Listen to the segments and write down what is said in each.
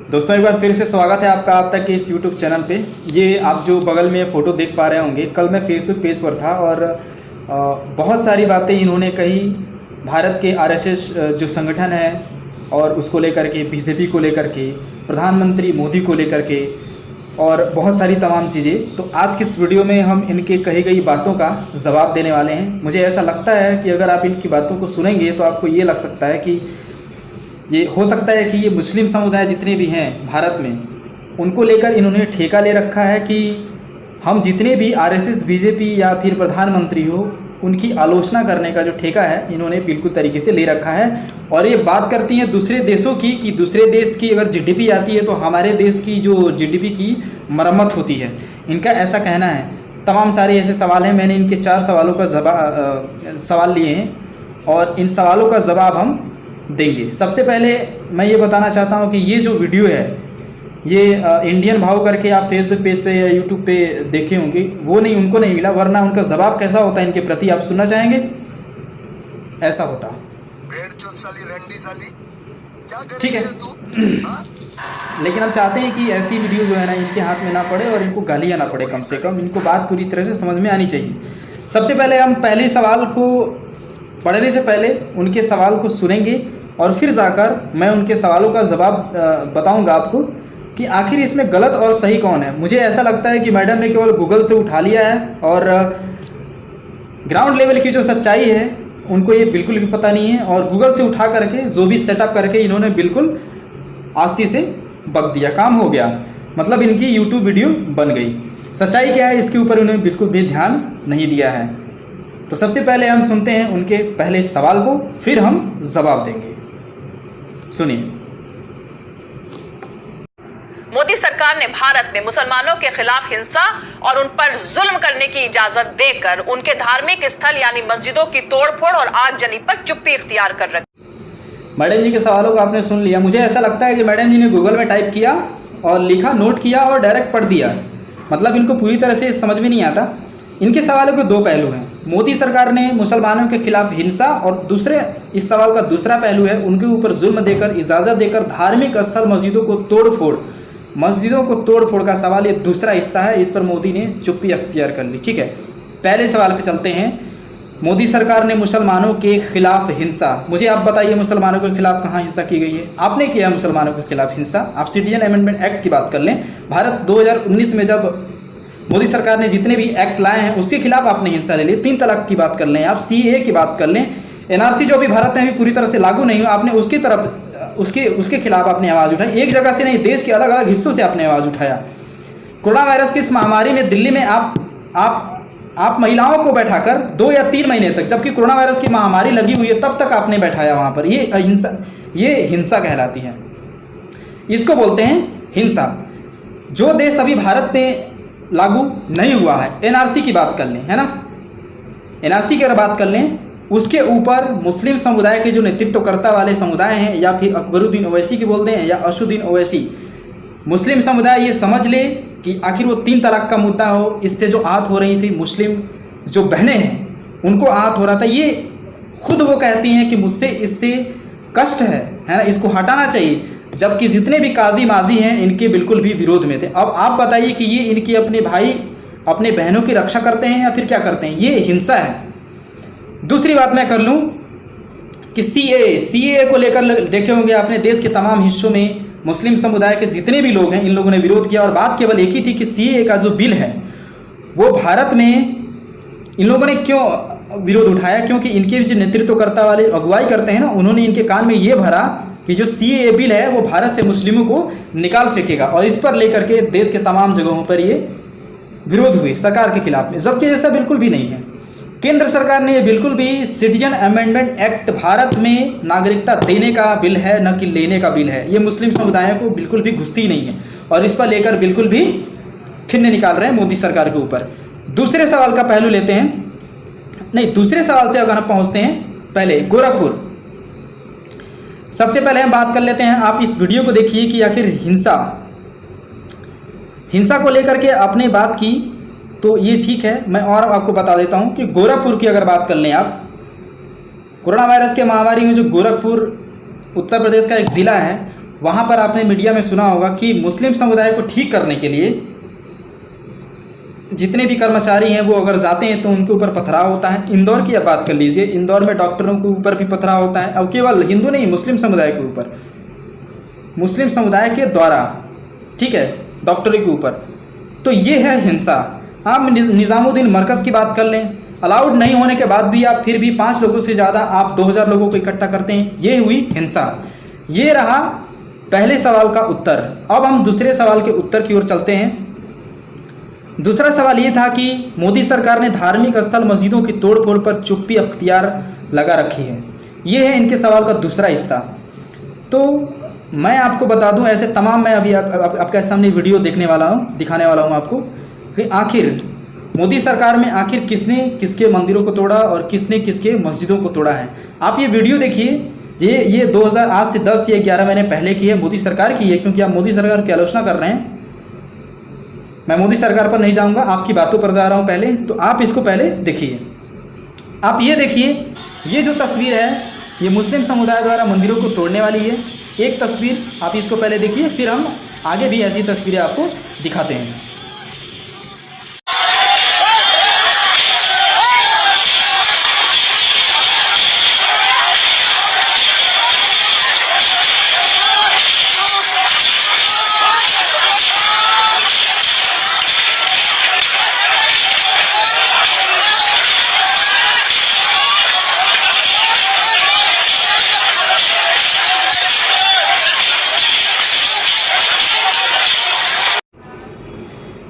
दोस्तों एक बार फिर से स्वागत है आपका आप तक के इस YouTube चैनल पे। ये आप जो बगल में फ़ोटो देख पा रहे होंगे, कल मैं फेसबुक पेज पर था और बहुत सारी बातें इन्होंने कही भारत के RSS जो संगठन है और उसको लेकर के, BJP को लेकर के, प्रधानमंत्री मोदी को लेकर के और बहुत सारी तमाम चीज़ें। तो आज की इस वीडियो में हम इनके कही गई बातों का जवाब देने वाले हैं। मुझे ऐसा लगता है कि अगर आप इनकी बातों को सुनेंगे तो आपको ये लग सकता है कि ये हो सकता है कि ये मुस्लिम समुदाय जितने भी हैं भारत में, उनको लेकर इन्होंने ठेका ले रखा है कि हम जितने भी RSS, BJP या फिर प्रधानमंत्री हो, उनकी आलोचना करने का जो ठेका है इन्होंने बिल्कुल तरीके से ले रखा है। और ये बात करती हैं दूसरे देशों की कि दूसरे देश की अगर GDP आती है तो हमारे देश की जो GDP की मरम्मत होती है। इनका ऐसा कहना है। तमाम सारे ऐसे सवाल हैं, मैंने इनके 4 सवालों का सवाल लिए हैं और इन सवालों का जवाब हम देंगे। सबसे पहले मैं ये बताना चाहता हूँ कि ये जो वीडियो है ये इंडियन भाव करके आप फेसबुक पेज पे या यूट्यूब पे देखे होंगे, वो नहीं, उनको नहीं मिला, वरना उनका जवाब कैसा होता है इनके प्रति आप सुनना चाहेंगे? ऐसा होता। ठीक है, लेकिन हम चाहते हैं कि ऐसी वीडियो जो है ना इनके हाथ में ना पड़े और इनको गालियाँ ना पड़े, कम से कम इनको बात पूरी तरह से समझ में आनी चाहिए। सबसे पहले हम पहले सवाल को पढ़ने से पहले उनके सवाल को सुनेंगे और फिर जाकर मैं उनके सवालों का जवाब बताऊंगा आपको कि आखिर इसमें गलत और सही कौन है। मुझे ऐसा लगता है कि मैडम ने केवल गूगल से उठा लिया है और ग्राउंड लेवल की जो सच्चाई है उनको ये बिल्कुल भी पता नहीं है, और गूगल से उठा करके जो भी सेटअप करके इन्होंने बिल्कुल आस्ती से बक दिया, काम हो गया, मतलब इनकी यूट्यूब वीडियो बन गई। सच्चाई क्या है इसके ऊपर उन्होंने बिल्कुल भी ध्यान नहीं दिया है। तो सबसे पहले हम सुनते हैं उनके पहले सवाल को, फिर हम जवाब देंगे। सुनिए। मोदी सरकार ने भारत में मुसलमानों के खिलाफ हिंसा और उन पर जुल्म करने की इजाजत देकर उनके धार्मिक स्थल यानी मस्जिदों की तोड़फोड़ और आगजनी पर चुप्पी इख्तियार कर रखी। मैडम जी के सवालों को आपने सुन लिया। मुझे ऐसा लगता है कि मैडम जी ने गूगल में टाइप किया और लिखा, नोट किया और डायरेक्ट पढ़ दिया, मतलब इनको पूरी तरह से समझ में नहीं आता। इनके सवालों के 2 पहलू हैं। मोदी सरकार ने मुसलमानों के खिलाफ हिंसा और दूसरे, इस सवाल का दूसरा पहलू है उनके ऊपर जुल्म देकर, इजाज़त देकर धार्मिक स्थल मस्जिदों को तोड़फोड़ का सवाल, ये दूसरा हिस्सा है। इस पर मोदी ने चुप्पी अख्तियार कर ली। ठीक है, पहले सवाल पे चलते हैं। मोदी सरकार ने मुसलमानों के खिलाफ हिंसा, मुझे आप बताइए मुसलमानों के खिलाफ कहाँ हिंसा की गई है? आपने किया मुसलमानों के खिलाफ हिंसा? आप सिटीजन अमेंडमेंट एक्ट की बात कर लें। भारत 2019 में जब मोदी सरकार ने जितने भी एक्ट लाए हैं उसके खिलाफ आपने हिंसा ले ली। 3 तलाक की बात कर लें, आप CAA की बात कर लें, NRC जो अभी भारत में अभी पूरी तरह से लागू नहीं हुआ, आपने उसकी तरफ उसके खिलाफ आपने आवाज़ उठाई। एक जगह से नहीं, देश के अलग अलग हिस्सों से आपने आवाज़ उठाया। कोरोना वायरस की इस महामारी में दिल्ली में आप महिलाओं को बैठाकर 2 या 3 महीने तक, जबकि कोरोना वायरस की महामारी लगी हुई है तब तक आपने बैठाया वहाँ पर। ये हिंसा कहलाती है, इसको बोलते हैं हिंसा। जो देश अभी भारत में लागू नहीं हुआ है, NRC की बात कर लें, है ना, NRC की अगर बात कर लें, उसके ऊपर मुस्लिम समुदाय के जो नेतृत्वकर्ता वाले समुदाय हैं, या फिर अकबरुद्दीन ओवैसी की बोलते हैं या असदुद्दीन ओवैसी, मुस्लिम समुदाय ये समझ ले कि आखिर वो 3 तलाक का मुद्दा हो, इससे जो आहत हो रही थी मुस्लिम जो बहनें हैं उनको आहत हो रहा था, ये खुद वो कहती हैं कि मुझसे इससे कष्ट है ना, इसको हटाना चाहिए। जबकि जितने भी काजी माजी हैं इनके बिल्कुल भी विरोध में थे। अब आप बताइए कि ये इनके अपने भाई, अपने बहनों की रक्षा करते हैं या फिर क्या करते हैं? ये हिंसा है। दूसरी बात मैं कर लूँ कि CAA को लेकर देखे होंगे आपने, देश के तमाम हिस्सों में मुस्लिम समुदाय के जितने भी लोग हैं इन लोगों ने विरोध किया, और बात केवल एक ही थी कि CAA का जो बिल है वो भारत में इन लोगों ने क्यों विरोध उठाया? क्योंकि इनके जो नेतृत्वकर्ता वाले अगुवाई करते हैं ना, उन्होंने इनके कान में ये भरा कि जो CAA बिल है वो भारत से मुस्लिमों को निकाल फेंकेगा, और इस पर लेकर के देश के तमाम जगहों पर ये विरोध हुए सरकार के खिलाफ में। जबकि ऐसा बिल्कुल भी नहीं है। केंद्र सरकार ने बिल्कुल भी सिटीजन अमेंडमेंट एक्ट भारत में नागरिकता देने का बिल है, न कि लेने का बिल है। ये मुस्लिम समुदायों को बिल्कुल भी घुसती नहीं है और इस पर लेकर बिल्कुल भी खिन्ने निकाल रहे हैं मोदी सरकार के ऊपर। दूसरे सवाल का पहलू लेते हैं, नहीं, दूसरे सवाल से अगर हम पहुँचते हैं, पहले गोरखपुर। सबसे पहले हम बात कर लेते हैं, आप इस वीडियो को देखिए कि आखिर हिंसा को लेकर के आपने बात की तो ये ठीक है। मैं और आपको बता देता हूं कि गोरखपुर की अगर बात कर लें आप, कोरोना वायरस के महामारी में जो गोरखपुर उत्तर प्रदेश का एक ज़िला है, वहाँ पर आपने मीडिया में सुना होगा कि मुस्लिम समुदाय को ठीक करने के लिए जितने भी कर्मचारी हैं वो अगर जाते हैं तो उनके ऊपर पथराव होता है। इंदौर की आप बात कर लीजिए, इंदौर में डॉक्टरों के ऊपर भी पथराव होता है, और केवल हिंदू नहीं, मुस्लिम समुदाय के ऊपर, मुस्लिम समुदाय के द्वारा, ठीक है, डॉक्टरों के ऊपर। तो ये है हिंसा। आप निज़ामुद्दीन मरकज़ की बात कर लें, अलाउड नहीं होने के बाद भी आप फिर भी 5 लोगों से ज़्यादा आप 2000 लोगों को इकट्ठा करते हैं, ये हुई हिंसा। ये रहा पहले सवाल का उत्तर। अब हम दूसरे सवाल के उत्तर की ओर चलते हैं। दूसरा सवाल ये था कि मोदी सरकार ने धार्मिक स्थल मस्जिदों की तोड़फोड़ पर चुप्पी अख्तियार लगा रखी है। ये है इनके सवाल का दूसरा हिस्सा। तो मैं आपको बता दूं, ऐसे तमाम मैं अभी आपके सामने वीडियो दिखाने वाला हूं आपको कि आखिर मोदी सरकार में आखिर किसने किसके मंदिरों को तोड़ा और किसने किसके मस्जिदों को तोड़ा है। आप ये वीडियो देखिए। ये 2000 आज से 10 या 11 महीने पहले की है, मोदी सरकार की है, क्योंकि आप मोदी सरकार की आलोचना कर रहे हैं। मैं मोदी सरकार पर नहीं जाऊंगा, आपकी बातों पर जा रहा हूं पहले। तो आप इसको पहले देखिए। आप ये देखिए, ये जो तस्वीर है ये मुस्लिम समुदाय द्वारा मंदिरों को तोड़ने वाली है। एक तस्वीर आप इसको पहले देखिए, फिर हम आगे भी ऐसी तस्वीरें आपको दिखाते हैं।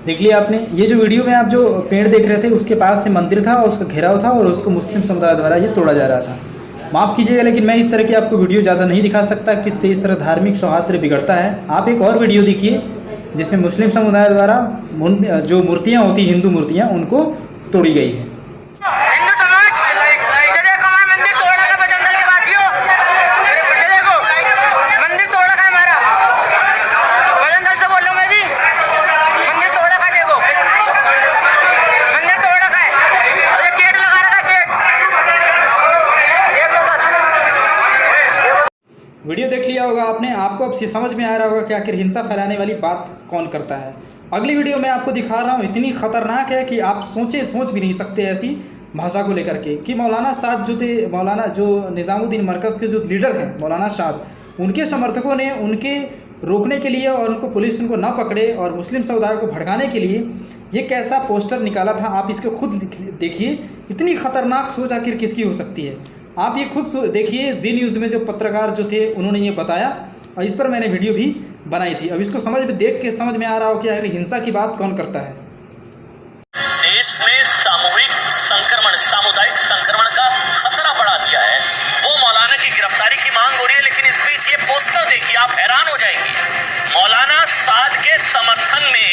देख लिया आपने, ये जो वीडियो में आप जो पेड़ देख रहे थे उसके पास से मंदिर था और उसका घेराव था और उसको मुस्लिम समुदाय द्वारा ये तोड़ा जा रहा था। माफ़ कीजिएगा लेकिन मैं इस तरह की आपको वीडियो ज़्यादा नहीं दिखा सकता, किससे इस तरह धार्मिक सौहार्द बिगड़ता है। आप एक और वीडियो देखिए जिसमें मुस्लिम समुदाय द्वारा जो मूर्तियाँ होती, हिंदू मूर्तियाँ, उनको तोड़ी गई है। वीडियो देख लिया होगा आपने, आपको अब समझ में आ रहा होगा कि आखिर हिंसा फैलाने वाली बात कौन करता है। अगली वीडियो में आपको दिखा रहा हूँ, इतनी ख़तरनाक है कि आप सोच भी नहीं सकते ऐसी भाषा को लेकर के, कि मौलाना साद जो थे, मौलाना जो निज़ामुद्दीन मरकज़ के जो लीडर हैं मौलाना साद, उनके समर्थकों ने उनके रोकने के लिए और उनको पुलिस उनको ना पकड़े और मुस्लिम समुदाय को भड़काने के लिए ये कैसा पोस्टर निकाला था। आप इसको खुद देखिए, इतनी ख़तरनाक सोच आखिर किसकी हो सकती है। आप ये खुद देखिए, जी न्यूज़ में जो पत्रकार जो थे उन्होंने ये बताया और इस पर मैंने वीडियो भी बनाई थी। अब इसको देख के समझ में आ रहा हो कि यार हिंसा की बात कौन करता है। देश में सामूहिक संक्रमण, सामुदायिक संक्रमण का खतरा बढ़ा दिया है। वो मौलाना की गिरफ्तारी की मांग हो रही है, लेकिन इस बीच ये पोस्टर देखिए, आप हैरान हो जाएंगे। मौलाना साद के समर्थन में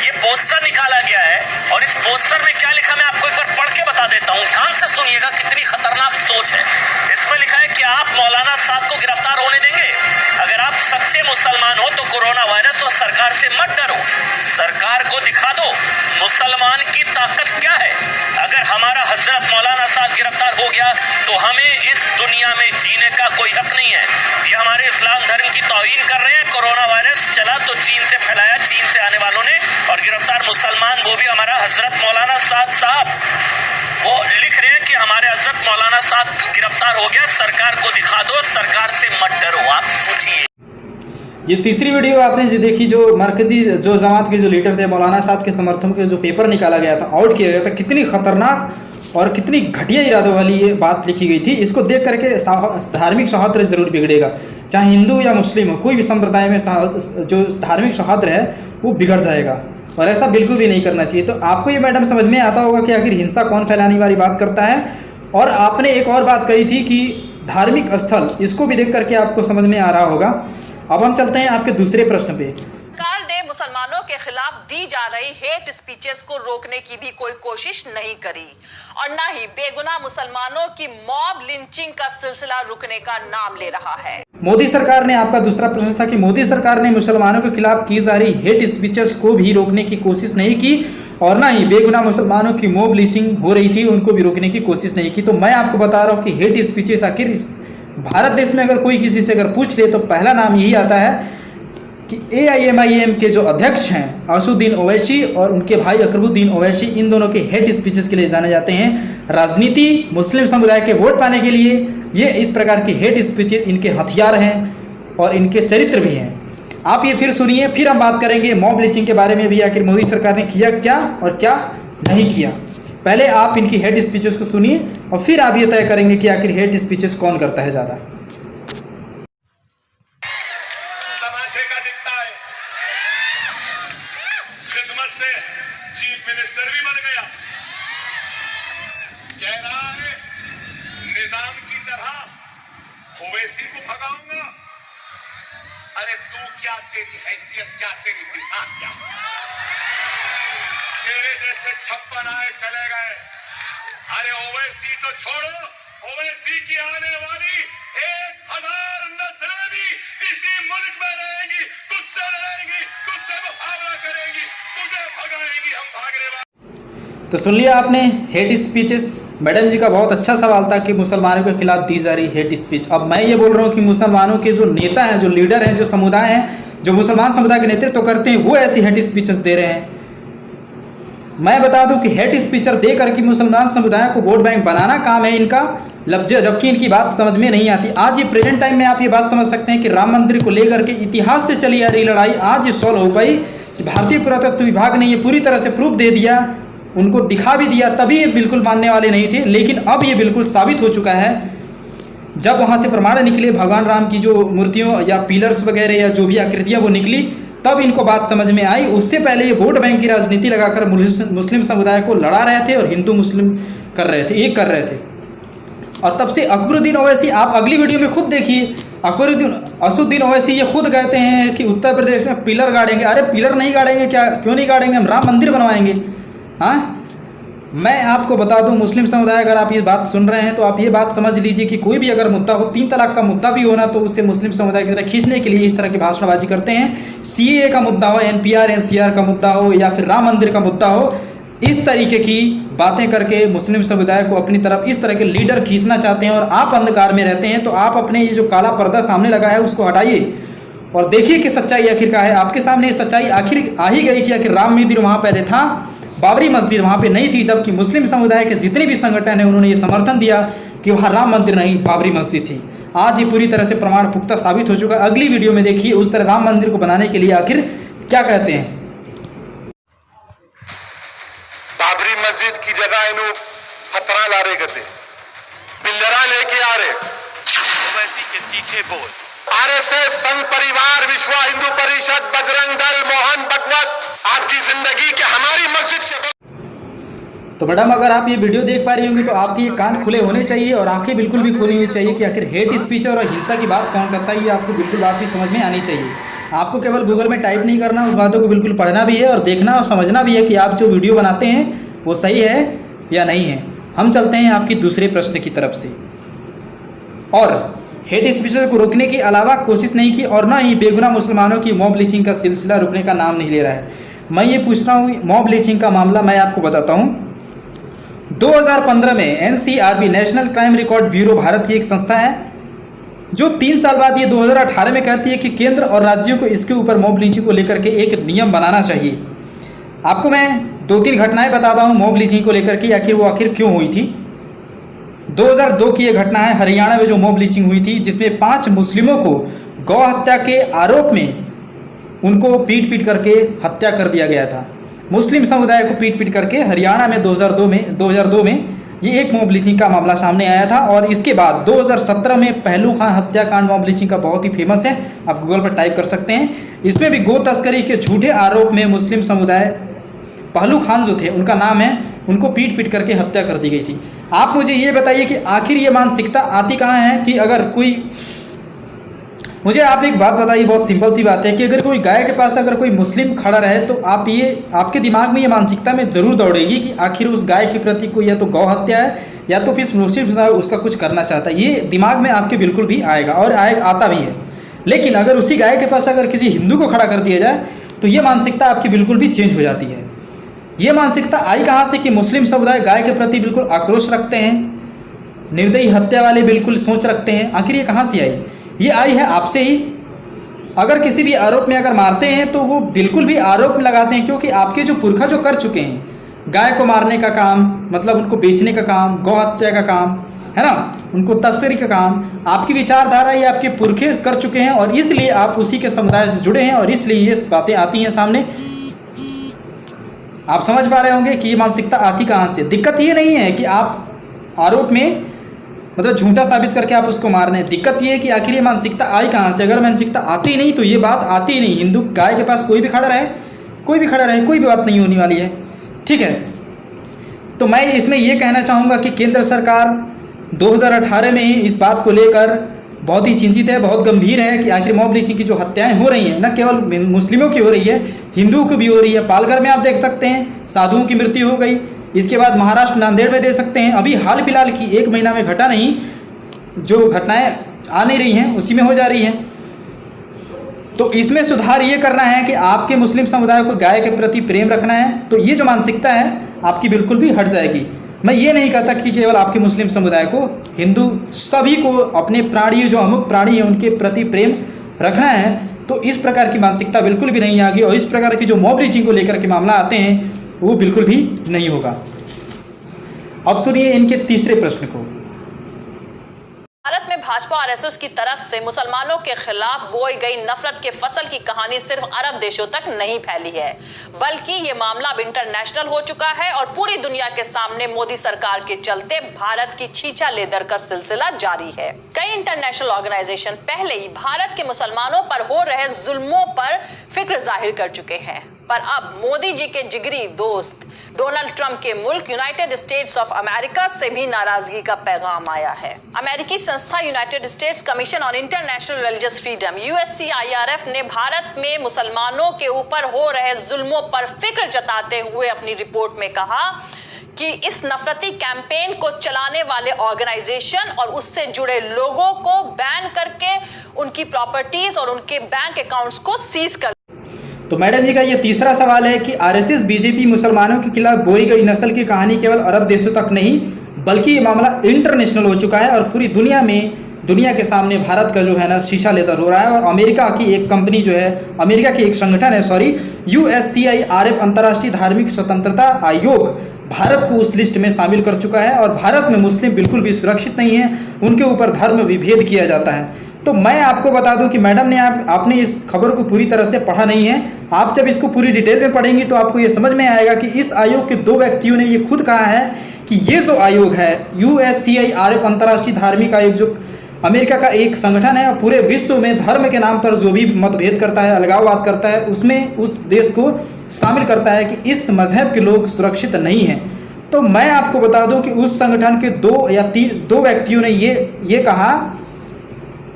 ये पोस्टर निकाला गया है और इस पोस्टर में क्या लिखा मैं आपको एक बार पढ़ के बता देता हूँ, ध्यान से सुनिएगा, कितनी खतरनाक सोच है। इसमें लिखा है कि आप मौलाना साद को गिरफ्तार होने देंगे? अगर आप सच्चे मुसलमान हो तो कोरोना वायरस और सरकार से मत डरो, सरकार को दिखा दो मुसलमान की ताकत क्या है। अगर हमारा हजरत मौलाना साद गिरफ्तार हो गया तो हमें इस दुनिया में जीने का कोई हक नहीं है। ये हमारे इस्लाम धर्म की तौहीन कर रहे हैं। कोरोना वायरस चला तो चीन से फैलाया, चीन से आने वालों ने, और गिरफ्तार मुसलमान वो भी हमारा हजरत मौलाना साद साहब। वो लिख रहे हैं कि हमारे हजरत मौलाना साद गिरफ्तार हो गया, सरकार को दिखा दो, सरकार से मत डरो। आप सोचिए। ये तीसरी वीडियो आपने जो देखी, जो मरकजी जो जमात के जो लीडर थे मौलाना साद के समर्थन के जो पेपर निकाला गया था, आउट किया गया था, कितनी खतरनाक और कितनी घटिया इरादों वाली ये बात लिखी गई थी। इसको देख करके धार्मिक सौहार्द जरूर बिगड़ेगा, चाहे हिंदू या मुस्लिम हो, कोई भी संप्रदाय में जो धार्मिक सौहार्द है वो बिगड़ जाएगा, और ऐसा बिल्कुल भी नहीं करना चाहिए। तो आपको ये मैडम समझ में आता होगा कि आखिर हिंसा कौन फैलाने वाली बात करता है। और आपने एक और बात कही थी कि धार्मिक स्थल, इसको भी देख करके आपको समझ में आ रहा होगा। अब हम चलते हैं आपके दूसरे प्रश्न पे। सरकार ने मुसलमानों के खिलाफ दी जा रही हेट स्पीचेस को रोकने की भी कोई कोशिश नहीं करी और न ही बेगुनाह मुसलमानों की मॉब लिंचिंग का सिलसिला रुकने का नाम ले रहा है। मोदी सरकार ने, आपका दूसरा प्रश्न था कि मोदी सरकार ने मुसलमानों के खिलाफ की जा रही हेट स्पीचेस को भी रोकने की कोशिश नहीं की और ना ही बेगुनाह मुसलमानों की मॉब लिंचिंग हो रही थी उनको भी रोकने की कोशिश नहीं की। तो मैं आपको बता रहा हूँ कि हेट स्पीचेस आखिर भारत देश में अगर कोई किसी से अगर पूछ ले तो पहला नाम यही आता है कि AIMIM के जो अध्यक्ष हैं असदुद्दीन ओवैसी और उनके भाई अकबरुद्दीन ओवैसी, इन दोनों के हेट स्पीचेस के लिए जाने जाते हैं। राजनीति मुस्लिम समुदाय के वोट पाने के लिए ये इस प्रकार के हेट स्पीचेस इनके हथियार हैं और इनके चरित्र भी हैं। आप ये फिर सुनिए, फिर हम बात करेंगे मॉब लिंचिंग के बारे में भी, आखिर मोदी सरकार ने किया क्या और क्या नहीं किया। पहले आप इनकी हेट स्पीचेस को सुनिए और फिर आप ये तय करेंगे कि आखिर हेट स्पीचेस कौन करता है ज़्यादा। तमाशे का दिखता है, किस्मत से चीफ मिनिस्टर भी बन गया। कह रहा है निजाम की तरह ओवैसी को भगाऊंगा। अरे तू क्या, तेरी हैसियत क्या, तेरी बिसात क्या? तेरे जैसे 56 आए चले गए। अरे ओवैसी तो छोड़ो, ओवैसी की आने वाली 1000 नस्लें भी इसी मुल्क में रहेंगी, तुझसे रहेंगी, तुझसे मुकाबला करेंगी, तुझे भगाएंगी, हम भागने वाले। तो सुन लिया आपने हेट स्पीचेस। मैडम जी का बहुत अच्छा सवाल था कि मुसलमानों के खिलाफ दी जा रही हेट स्पीच। अब मैं ये बोल रहा हूँ कि मुसलमानों के जो नेता हैं, जो लीडर हैं, जो समुदाय हैं, जो मुसलमान समुदाय का नेतृत्व करते हैं, वो ऐसी हेट स्पीचेस दे रहे हैं। मैं बता दूं कि हेट स्पीचर दे करके मुसलमान समुदाय को वोट बैंक बनाना काम है इनका, जबकि इनकी बात समझ में नहीं आती। आज ये प्रेजेंट टाइम में आप ये बात समझ सकते हैं कि राम मंदिर को लेकर के इतिहास से चली आ रही लड़ाई आज ये सॉल्व हो पाई कि भारतीय पुरातत्व विभाग ने ये पूरी तरह से प्रूफ दे दिया, उनको दिखा भी दिया, तभी ये बिल्कुल मानने वाले नहीं थे। लेकिन अब ये बिल्कुल साबित हो चुका है। जब वहाँ से प्रमाण निकले, भगवान राम की जो मूर्तियों या पिलर्स वगैरह या जो भी आकृतियाँ वो निकली, तब इनको बात समझ में आई। उससे पहले ये वोट बैंक की राजनीति लगाकर मुस्लिम समुदाय को लड़ा रहे थे और हिंदू मुस्लिम कर रहे थे, एक कर रहे थे। और तब से अकबरुद्दीन ओवैसी, आप अगली वीडियो में खुद देखिए, असदुद्दीन ओवैसी ये खुद कहते हैं कि उत्तर प्रदेश में पिलर गाड़ेंगे। अरे पिलर नहीं गाड़ेंगे क्या, क्यों नहीं गाड़ेंगे, हम राम मंदिर बनवाएंगे। हाँ, मैं आपको बता दूं, मुस्लिम समुदाय अगर आप ये बात सुन रहे हैं तो आप ये बात समझ लीजिए कि कोई भी अगर मुद्दा हो, 3 तलाक का मुद्दा भी हो ना, तो उससे मुस्लिम समुदाय की तरह खींचने के लिए इस तरह की भाषणबाजी करते हैं। CAA का मुद्दा हो, NPR NCR का मुद्दा हो या फिर राम मंदिर का मुद्दा हो, इस तरीके की बातें करके मुस्लिम समुदाय को अपनी तरफ इस तरह के लीडर खींचना चाहते हैं। और आप अंधकार में रहते हैं, तो आप अपने ये जो काला पर्दा सामने लगा है उसको हटाइए और देखिए कि सच्चाई आखिर क्या है। आपके सामने ये सच्चाई आखिर आ ही गई कि आखिर राम मंदिर वहाँ पहले था, बाबरी मस्जिद वहाँ पे नहीं थी। जबकि मुस्लिम समुदाय के जितने भी संगठन हैं उन्होंने ये समर्थन दिया कि वहाँ राम मंदिर नहीं, बाबरी मस्जिद थी। आज ये पूरी तरह से प्रमाण पुख्ता साबित हो चुका है। अगली वीडियो में देखिए उस तरह राम मंदिर को बनाने के लिए आखिर क्या कहते हैं। बाबरी मस्जिद की जगह इन्हों खतरा ला रहे गते, पिल्लरा लेके आ रहे, ओवैसी के तीखे बोल। RSS, संघ परिवार, विश्व हिंदू परिषद, बजरंग दल, मोहन भगवत, आपकी जिंदगी के हमारी मस्जिद से। तो मैडम अगर आप ये वीडियो देख पा रही होंगी तो आपके ये कान खुले होने चाहिए और आंखें बिल्कुल भी खुली होनी चाहिए कि आखिर हेट स्पीच और हिंसा की बात कौन करता है। ये आपको बिल्कुल बात भी समझ में आनी चाहिए। आपको केवल गूगल में टाइप नहीं करना, उस बातों को बिल्कुल पढ़ना भी है और देखना और समझना भी है कि आप जो वीडियो बनाते हैं वो सही है या नहीं है। हम चलते हैं आपकी दूसरे प्रश्न की तरफ से। और हेट स्पीचर को रोकने के अलावा कोशिश नहीं की और ना ही बेगुनाह मुसलमानों की मॉब लिंचिंग का सिलसिला रुकने का नाम नहीं ले रहा है। मैं ये पूछ रहा हूँ, मॉब लिंचिंग का मामला मैं आपको बताता हूँ। 2015 में NCRB, national crime record bureau, Bharat की एक संस्था है जो 3 साल बाद ये 2018 में कहती है कि केंद्र और राज्यों को इसके ऊपर मॉब लिंचिंग को लेकर के एक नियम बनाना चाहिए। आपको मैं 2-3 घटनाएं बताता हूँ मॉब लिंचिंग को लेकर के, आखिर क्यों हुई थी। 2002 की ये घटना है, हरियाणा में जो मॉब लिंचिंग हुई थी, जिसमें 5 मुस्लिमों को गौ हत्या के आरोप में उनको पीट करके हत्या कर दिया गया था। मुस्लिम समुदाय को पीट करके हरियाणा में 2002 में ये एक मॉब लिंचिंग का मामला सामने आया था। और इसके बाद 2017 में पहलू खान हत्याकांड मॉब लिंचिंग का बहुत ही फेमस है, आप गूगल पर टाइप कर सकते हैं। इसमें भी गो तस्करी के झूठे आरोप में मुस्लिम समुदाय, पहलू खान जो थे उनका नाम है, उनको पीट करके हत्या कर दी गई थी। आप मुझे ये बताइए कि आखिर ये मानसिकता आती कहाँ है कि अगर कोई, मुझे आप एक बात बताइए, बहुत सिंपल सी बात है कि अगर कोई गाय के पास अगर कोई मुस्लिम खड़ा रहे तो आप ये, आपके दिमाग में ये मानसिकता में ज़रूर दौड़ेगी कि आखिर उस गाय के प्रति कोई या तो गौ हत्या है या तो फिर मुस्लिम उसका कुछ करना चाहता है। ये दिमाग में आपके बिल्कुल भी आएगा और आता भी है। लेकिन अगर उसी गाय के पास अगर किसी हिंदू को खड़ा कर दिया जाए तो ये मानसिकता आपकी बिल्कुल भी चेंज हो जाती है। ये मानसिकता आई कहाँ से कि मुस्लिम समुदाय गाय के प्रति बिल्कुल आक्रोश रखते हैं निर्दयी हत्या वाली बिल्कुल सोच रखते हैं। आखिर ये कहाँ से आई? ये आई है आपसे ही। अगर किसी भी आरोप में अगर मारते हैं तो वो बिल्कुल भी आरोप लगाते हैं, क्योंकि आपके जो पुरखा जो कर चुके हैं, गाय को मारने का काम, मतलब उनको बेचने का काम, गौ हत्या का काम, है ना, उनको तस्करी का काम, आपकी विचारधारा ये आपके पुरखे कर चुके हैं और इसलिए आप उसी के समुदाय से जुड़े हैं और इसलिए ये बातें आती हैं सामने। आप समझ पा रहे होंगे कि ये मानसिकता आती कहाँ से। दिक्कत ये नहीं है कि आप आरोप में मतलब झूठा साबित करके आप उसको मार रहे हैं, दिक्कत ये है कि आखिर ये मानसिकता आई कहाँ से। अगर मानसिकता आती नहीं तो ये बात आती ही नहीं। हिंदू गाय के पास कोई भी खड़ा रहे, कोई भी खड़ा रहे, कोई भी बात नहीं होने वाली है, ठीक है। तो मैं इसमें ये कहना चाहूँगा कि केंद्र सरकार 2018 में ही इस बात को लेकर बहुत ही चिंतित है, बहुत गंभीर है कि आखिर मॉब लिंचिंग की जो हत्याएं हो रही हैं, न केवल मुस्लिमों की हो रही है, हिंदुओं की भी हो रही है। पालघर में आप देख सकते हैं साधुओं की मृत्यु हो गई। इसके बाद महाराष्ट्र नांदेड़ में दे सकते हैं, अभी हाल फिलहाल की 1 महीना में घटा नहीं, जो घटनाएं आ नहीं रही हैं उसी में हो जा रही हैं। तो इसमें सुधार ये करना है कि आपके मुस्लिम समुदाय को गाय के प्रति प्रेम रखना है, तो ये जो मानसिकता है आपकी बिल्कुल भी हट जाएगी। मैं ये नहीं कहता कि केवल आपके मुस्लिम समुदाय को, हिंदू सभी को अपने प्राणी जो अमुक प्राणी हैं उनके प्रति प्रेम रखना है। तो इस प्रकार की मानसिकता बिल्कुल भी नहीं आएगी और इस प्रकार की जो मॉब लिंचिंग को लेकर के मामला आते हैं वो बिल्कुल भी नहीं होगा। अब सुनिए इनके तीसरे प्रश्न को। भारत में भाजपा और आरएसएस की तरफ से मुसलमानों के खिलाफ बोई गई नफरत के फसल की कहानी सिर्फ अरब देशों तक नहीं फैली है, बल्कि ये मामला अब इंटरनेशनल हो चुका है और पूरी दुनिया के सामने मोदी सरकार के चलते भारत की छीछा लेदर का सिलसिला जारी है। कई इंटरनेशनल ऑर्गेनाइजेशन पहले ही भारत के मुसलमानों पर हो रहे जुल्मों पर फिक्र जाहिर कर चुके हैं, पर अब मोदी जी के जिगरी दोस्त डोनाल्ड ट्रंप के मुल्क यूनाइटेड स्टेट्स ऑफ अमेरिका से भी नाराजगी का पैगाम आया है। अमेरिकी संस्था United states commission on international religious freedom USCIRF ने भारत में मुसलमानों के ऊपर हो रहे जुल्मों पर फिक्र जताते हुए अपनी रिपोर्ट में कहा कि इस नफरती कैंपेन को चलाने वाले ऑर्गेनाइजेशन और उससे जुड़े लोगों को बैन करके उनकी प्रॉपर्टीज और उनके बैंक अकाउंट्स को सीज कर। तो मैडम जी का ये तीसरा सवाल है कि आरएसएस बीजेपी मुसलमानों के खिलाफ बोई गई नस्ल की कहानी केवल अरब देशों तक नहीं बल्कि ये मामला इंटरनेशनल हो चुका है और पूरी दुनिया में, दुनिया के सामने भारत का जो है ना शीशा लेदर हो रहा है। और अमेरिका की एक कंपनी जो है, अमेरिका की एक संगठन है USCIRF अंतर्राष्ट्रीय धार्मिक स्वतंत्रता आयोग भारत को उस लिस्ट में शामिल कर चुका है और भारत में मुस्लिम बिल्कुल भी सुरक्षित नहीं है, उनके ऊपर धर्म विभेद किया जाता है। तो मैं आपको बता दूं कि मैडम ने आपने इस खबर को पूरी तरह से पढ़ा नहीं है। आप जब इसको पूरी डिटेल में पढ़ेंगी तो आपको ये समझ में आएगा कि इस आयोग के 2 व्यक्तियों ने ये खुद कहा है कि ये जो आयोग है USCIRF अंतर्राष्ट्रीय धार्मिक आयोग, जो अमेरिका का एक संगठन है, पूरे विश्व में धर्म के नाम पर जो भी मतभेद करता है, अलगाववाद करता है, उसमें उस देश को शामिल करता है कि इस मजहब के लोग सुरक्षित नहीं हैं। तो मैं आपको बता दूं कि उस संगठन के 2 व्यक्तियों ने ये कहा,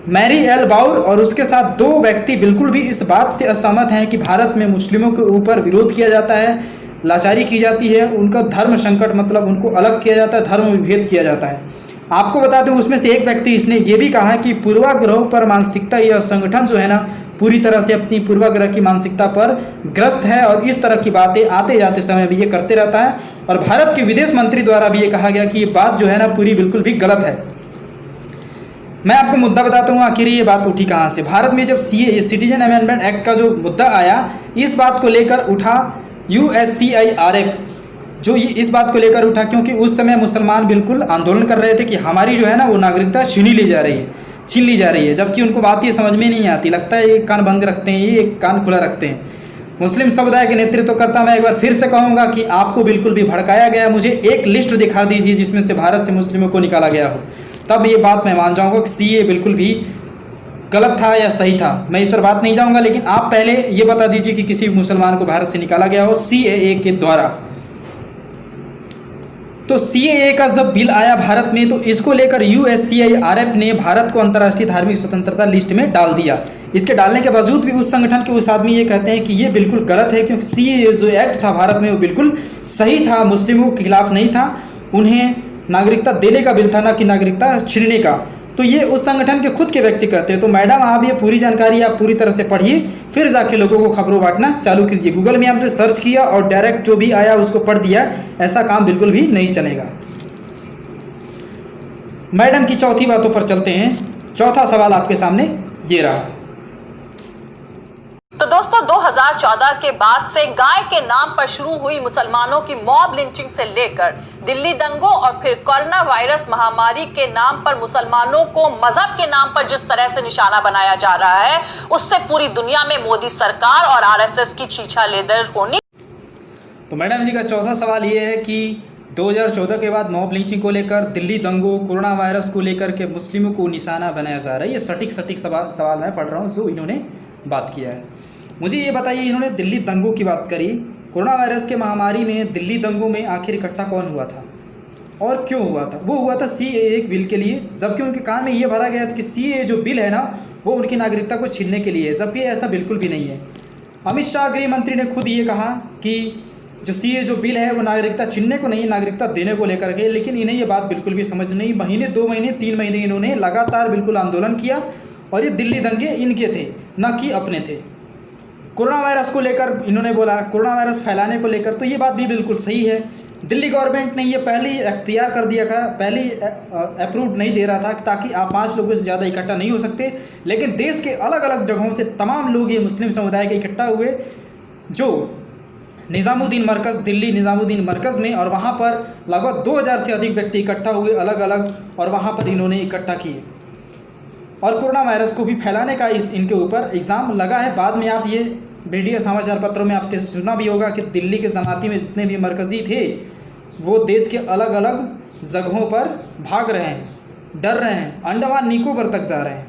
मैरी एल बाउर और उसके साथ 2 व्यक्ति बिल्कुल भी इस बात से असहमत हैं कि भारत में मुस्लिमों के ऊपर विरोध किया जाता है, लाचारी की जाती है, उनका धर्म संकट मतलब उनको अलग किया जाता है, धर्म विभेद किया जाता है। आपको बता दें उसमें से एक व्यक्ति इसने ये भी कहा कि पूर्वाग्रह पर मानसिकता, यह संगठन जो है ना पूरी तरह से अपनी पूर्वाग्रह की मानसिकता पर ग्रस्त है और इस तरह की बातें आते जाते समय भी ये करते रहता है। और भारत के विदेश मंत्री द्वारा भी ये कहा गया कि ये बात जो है ना पूरी बिल्कुल भी गलत है। मैं आपको मुद्दा बताता हूँ आखिर ये बात उठी कहाँ से। भारत में जब CAA सिटीजन अमेंडमेंट एक्ट का जो मुद्दा आया, इस बात को लेकर उठा USCIRF, जो ये इस बात को लेकर उठा क्योंकि उस समय मुसलमान बिल्कुल आंदोलन कर रहे थे कि हमारी जो है ना वो नागरिकता छीन ली जा रही है, जबकि उनको बात ये समझ में नहीं आती। लगता है ये कान बंद रखते हैं, ये कान खुला रखते हैं। मुस्लिम समुदाय के नेतृत्व करता मैं एक बार फिर से कहूँगा कि आपको बिल्कुल भी भड़काया गया। मुझे एक लिस्ट दिखा दीजिए जिसमें से भारत से मुस्लिमों को निकाला गया हो, तब ये बात मैं मान जाऊँगा कि CAA बिल्कुल भी गलत था या सही था। मैं इस पर बात नहीं जाऊँगा, लेकिन आप पहले ये बता दीजिए कि किसी मुसलमान को भारत से निकाला गया हो CAA के द्वारा। तो CAA का जब बिल आया भारत में तो इसको लेकर USCIRF ने भारत को अंतर्राष्ट्रीय धार्मिक स्वतंत्रता लिस्ट में डाल दिया। इसके डालने के बावजूद भी उस संगठन के उस आदमी ये कहते हैं कि ये बिल्कुल गलत है, क्योंकि CAA जो एक्ट था भारत में वो बिल्कुल सही था, मुस्लिमों के खिलाफ नहीं था, उन्हें नागरिकता देने का बिल था, ना कि नागरिकता छीनने का। तो ये उस संगठन के खुद के व्यक्ति कहते हैं। तो मैडम आप ये पूरी जानकारी आप पूरी तरह से पढ़िए, फिर जाके लोगों को खबरों बांटना चालू कीजिए। गूगल में आपने सर्च किया और डायरेक्ट जो भी आया उसको पढ़ दिया, ऐसा काम बिल्कुल भी नहीं चलेगा। मैडम की चौथी बातों पर चलते हैं। चौथा सवाल आपके सामने ये रहा। तो दोस्तों 2014 के बाद से गाय के नाम पर शुरू हुई मुसलमानों की मॉब लिंचिंग से लेकर दिल्ली दंगों और फिर कोरोना वायरस महामारी के नाम पर मुसलमानों को मजहब के नाम पर जिस तरह से निशाना बनाया जा रहा है, उससे पूरी दुनिया में मोदी सरकार और आरएसएस की छीछा-लेदर होनी। तो मैडम जी का चौथा सवाल ये है कि 2014 के बाद मॉब लिंचिंग को लेकर, दिल्ली दंगों, कोरोना वायरस को लेकर के मुस्लिमों को निशाना बनाया जा रहा है। ये सटीक सवाल मैं पढ़ रहा हूँ जो इन्होंने बात किया है। मुझे ये बताइए, इन्होंने दिल्ली दंगों की बात करी, कोरोना वायरस के महामारी में दिल्ली दंगों में आखिर इकट्ठा कौन हुआ था और क्यों हुआ था? वो हुआ था CAA बिल के लिए, जबकि उनके कान में ये भरा गया था कि CAA जो बिल है ना, वो उनकी नागरिकता को छीनने के लिए है, जबकि ऐसा बिल्कुल भी नहीं है। अमित शाह गृह मंत्री ने खुद ये कहा कि जो CAA जो बिल है वो नागरिकता छीनने को नहीं, नागरिकता देने को लेकर के, लेकिन इन्हें ये बात बिल्कुल भी समझ नहीं। महीने, 2 महीने, 3 महीने इन्होंने लगातार बिल्कुल आंदोलन किया और ये दिल्ली दंगे इनके थे, न कि अपने थे। कोरोना वायरस को लेकर इन्होंने बोला, कोरोना वायरस फैलाने को लेकर, तो ये बात भी बिल्कुल सही है। दिल्ली गवर्नमेंट ने ये पहले ही अख्तियार कर दिया था, पहले ही अप्रूव नहीं दे रहा था ताकि आप 5 लोगों से ज़्यादा इकट्ठा नहीं हो सकते, लेकिन देश के अलग अलग जगहों से तमाम लोग ये मुस्लिम समुदाय के इकट्ठा हुए जो निज़ामुद्दीन मरकज़, दिल्ली निज़ामुद्दीन मरकज़ में, और वहाँ पर लगभग 2000 से अधिक व्यक्ति इकट्ठा हुए अलग अलग, और वहाँ पर इन्होंने इकट्ठा किए और कोरोना वायरस को भी फैलाने का इनके ऊपर इल्ज़ाम लगा है। बाद में आप ये मीडिया समाचार पत्रों में आपने सुना भी होगा कि दिल्ली के जमाती में जितने भी मरकज़ी थे वो देश के अलग अलग जगहों पर भाग रहे हैं, डर रहे हैं, अंडमान निकोबार तक जा रहे हैं,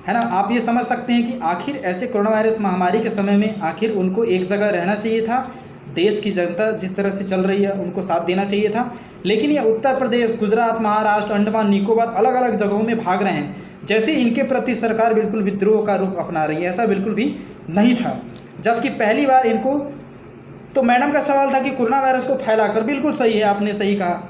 है ना। आप ये समझ सकते हैं कि आखिर ऐसे कोरोना वायरस महामारी के समय में आखिर उनको एक जगह रहना चाहिए था। देश की जनता जिस तरह से चल रही है उनको साथ देना चाहिए था, लेकिन ये उत्तर प्रदेश, गुजरात, महाराष्ट्र, अंडमान निकोबार अलग अलग जगहों में भाग रहे हैं, जैसे इनके प्रति सरकार बिल्कुल विद्रोह का रुख अपना रही है। ऐसा बिल्कुल भी नहीं था, जबकि पहली बार इनको, तो मैडम का सवाल था कि कोरोना वायरस को फैलाकर, बिल्कुल सही है, आपने सही कहा,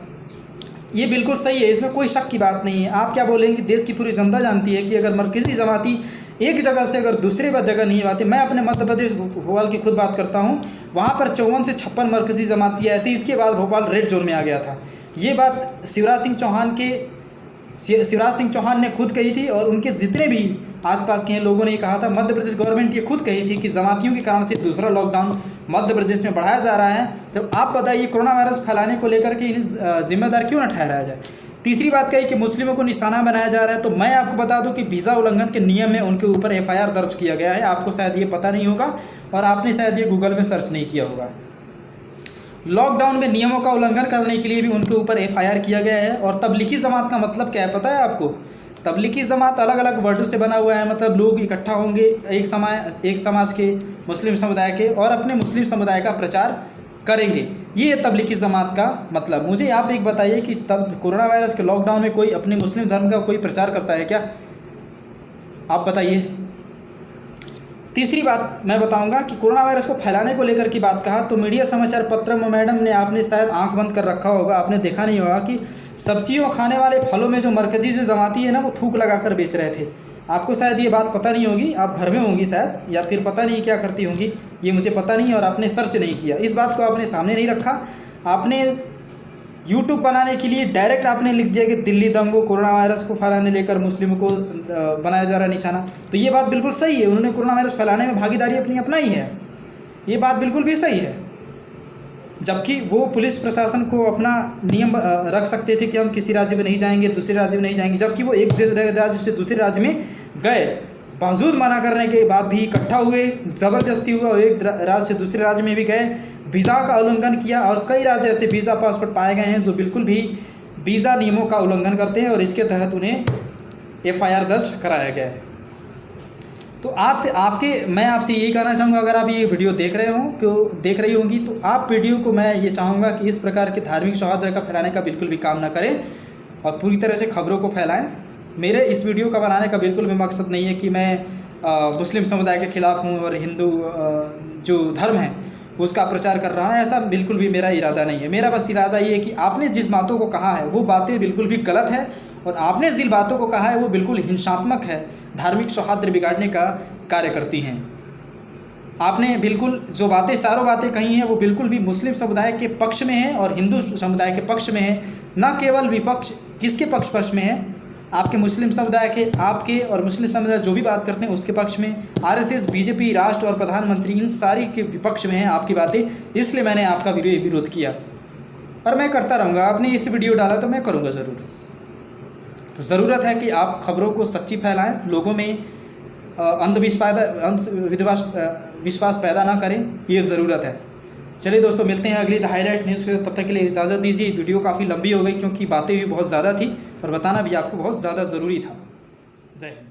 ये बिल्कुल सही है, इसमें कोई शक की बात नहीं है। आप क्या बोलेंगे, देश की पूरी जनता जानती है कि अगर मरकज़ी जमाती एक जगह से अगर दूसरी बार जगह नहीं आती, मैं अपने मध्य प्रदेश भोपाल की खुद बात करता हूँ, वहाँ पर 54 से 56 मरकज़ी जमाती आई थी, इसके बाद भोपाल रेड जोन में आ गया था। ये बात शिवराज सिंह चौहान ने खुद कही थी, और उनके जितने भी आसपास के लोगों ने कहा था। मध्य प्रदेश गवर्नमेंट ये खुद कही थी कि जमातियों के कारण से दूसरा लॉकडाउन मध्य प्रदेश में बढ़ाया जा रहा है। तो आप बताइए, कोरोना वायरस फैलाने को लेकर के इन्हें जिम्मेदार क्यों न ठहराया जाए? तीसरी बात कही कि मुस्लिमों को निशाना बनाया जा रहा है, तो मैं आपको बता दूं कि वीज़ा उल्लंघन के नियम में उनके ऊपर FIR दर्ज किया गया है। आपको शायद ये पता नहीं होगा और आपने शायद ये गूगल में सर्च नहीं किया होगा। लॉकडाउन में नियमों का उल्लंघन करने के लिए भी उनके ऊपर FIR किया गया है। और तबलीगी जमात का मतलब क्या है पता है आपको? तबलीगी जमात अलग अलग वर्डों से बना हुआ है, मतलब लोग इकट्ठा होंगे एक समाज के, मुस्लिम समुदाय के, और अपने मुस्लिम समुदाय का प्रचार करेंगे। ये तबलीगी जमात का मतलब। मुझे आप एक बताइए कि तब कोरोना वायरस के लॉकडाउन में कोई अपने मुस्लिम धर्म का कोई प्रचार करता है क्या? आप बताइए। तीसरी बात मैं बताऊंगा कि कोरोना वायरस को फैलाने को लेकर की बात कहा तो मीडिया समाचार पत्र में मैडम ने, आपने शायद आंख बंद कर रखा होगा, आपने देखा नहीं होगा कि सब्जियों खाने वाले फलों में जो मरकज़ी जो जमाती है ना, वो थूक लगाकर बेच रहे थे। आपको शायद ये बात पता नहीं होगी, आप घर में होंगी शायद, या फिर पता नहीं क्या करती होंगी, ये मुझे पता नहीं, और आपने सर्च नहीं किया, इस बात को आपने सामने नहीं रखा। आपने यूट्यूब बनाने के लिए डायरेक्ट आपने लिख दिया कि दिल्ली दंगों, कोरोना वायरस को फैलाने लेकर मुस्लिमों को बनाया जा रहा है निशाना। तो ये बात बिल्कुल सही है, उन्होंने कोरोना वायरस फैलाने में भागीदारी अपनी अपनाई है, ये बात बिल्कुल भी सही है। जबकि वो पुलिस प्रशासन को अपना नियम रख सकते थे कि हम किसी राज्य में नहीं जाएंगे, दूसरे राज्य में नहीं जाएंगे, जबकि वो एक राज्य से दूसरे राज्य में गए, बावजूद मना करने के बाद भी इकट्ठा हुए, ज़बरदस्ती हुआ, एक राज्य से दूसरे राज्य में भी गए, वीज़ा का उल्लंघन किया। और कई राज्य ऐसे वीज़ा पासपोर्ट पाए गए हैं जो बिल्कुल भी वीज़ा नियमों का उल्लंघन करते हैं, और इसके तहत उन्हें FIR दर्ज कराया गया है। तो मैं आपसे यही कहना चाहूँगा, अगर आप ये वीडियो देख रही होंगी तो आप वीडियो को, मैं ये चाहूँगा कि इस प्रकार के धार्मिक सौहार्द का फैलाने का बिल्कुल भी काम ना करें और पूरी तरह से खबरों को फैलाएं। मेरे इस वीडियो का बनाने का बिल्कुल भी मकसद नहीं है कि मैं मुस्लिम समुदाय के ख़िलाफ़ हूँ और हिंदू जो धर्म है उसका प्रचार कर रहा है, ऐसा बिल्कुल भी मेरा इरादा नहीं है। मेरा बस इरादा ये है कि आपने जिस बातों को कहा है वो बातें बिल्कुल भी गलत है, और आपने जिन बातों को कहा है वो बिल्कुल हिंसात्मक है, धार्मिक सौहार्द बिगाड़ने का कार्य करती हैं। आपने बिल्कुल जो बातें चारों बातें कही हैं वो बिल्कुल भी मुस्लिम समुदाय के पक्ष में है और हिंदू समुदाय के पक्ष में है, न केवल विपक्ष किसके पक्ष में है, आपके मुस्लिम समुदाय के, आपके और मुस्लिम समुदाय जो भी बात करते हैं उसके पक्ष में, आरएसएस, बीजेपी, राष्ट्र और प्रधानमंत्री इन सारी के विपक्ष में है आपकी बातें। इसलिए मैंने आपका विरोध किया और मैं करता रहूँगा। आपने इस वीडियो डाला तो मैं करूँगा ज़रूर। तो ज़रूरत है कि आप खबरों को सच्ची फैलाएं, लोगों में विश्वास पैदा ना करें, ये ज़रूरत है। चलिए दोस्तों, मिलते हैं अगली हाईलाइट न्यूज़ के। तब तक के लिए इजाज़त दीजिए। वीडियो काफ़ी लंबी हो गई क्योंकि बातें भी बहुत ज़्यादा थी और बताना भी आपको बहुत ज़्यादा ज़रूरी था। जय हिंद।